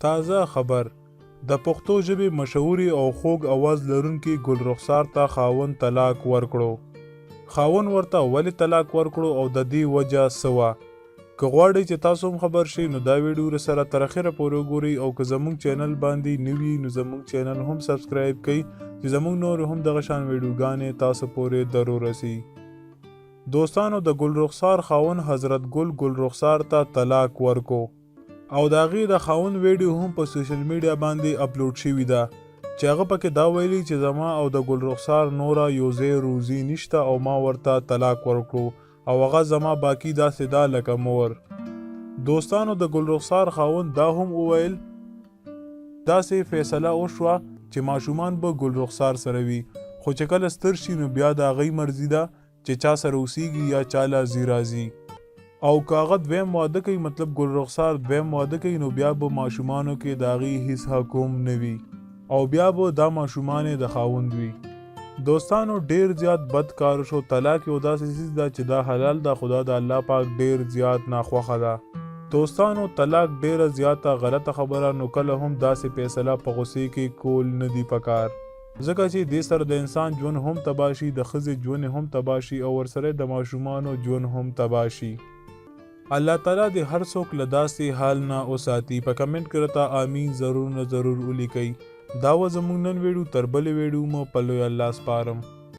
تازه خبر د پښتو ژبې مشهوري او خوږ اواز لرونکي ګل رخسار ته خاوند طلاق ورکړو. خاوند ورته ولې طلاق ورکړو او د دې وجه څه وه؟ که غواړئ چې تاسو هم خبر شئ نو دا ویډیو سره تر اخره پورې وګورئ او که زموږ چینل باندې نوي نو زموږ چینل هم سبسکرایب کړئ چې زموږ نور هم دغه شان ویډیوګانې تاسو پورې ضرور رسي. دوستانو د ګل رخسار خاوند حضرت ګل رخسار ته طلاق ورکو او د هغې د خاوند ویډیو هم په سوشل میډیا باندې اپلوډ شوې ده چې هغه پکې دا ویلي چې زما او د ګل رخسار نوره یو ځای روزي نشته او ما ورته طلاق ورکړو او هغه زما باقي داسې ده لکه مور. دوستانو د ګل رخسار خاوند دا هم وویل داسې فیصله وشوه چې ماشومان به ګل رخسار سره وي خو چې کله ستر شي نو بیا د هغې مرضي ده چې چا سره اوسیږي یا چاله ځي راځي او که هغه دویم واده کوي مطلب ګل رخسار دویم واده کوي نو بیا به ماشومانو کې د هغې هیڅ حق هم نه وي او بیا به دا ماشومان د خاوند وي. دوستانو ډیر زیات بد کار شو. طلاق یو داسې څیز ده چې دا حلال ده خو دا د الله پاک ډیر زیات ناخوښه ده. دوستانو طلاق ډیره زیاته غلطه خبره نو کله هم داسې فیصله په غصې کې کول نه دي پکار ځکه چې دې سره د انسان ژوند هم تباه شي د ښځې ژوند هم تباه شي او ورسره د ماشومانو ژوند هم تباه شي. الله تعالی دې هر څوک له داسې حال نه وساتي. په کمنټ کې راته امین ضرور نه ضرور ولیکئ. دا و زموږ نن ویډیو. تر بلې ویډیو مو په لوی الله سپارم.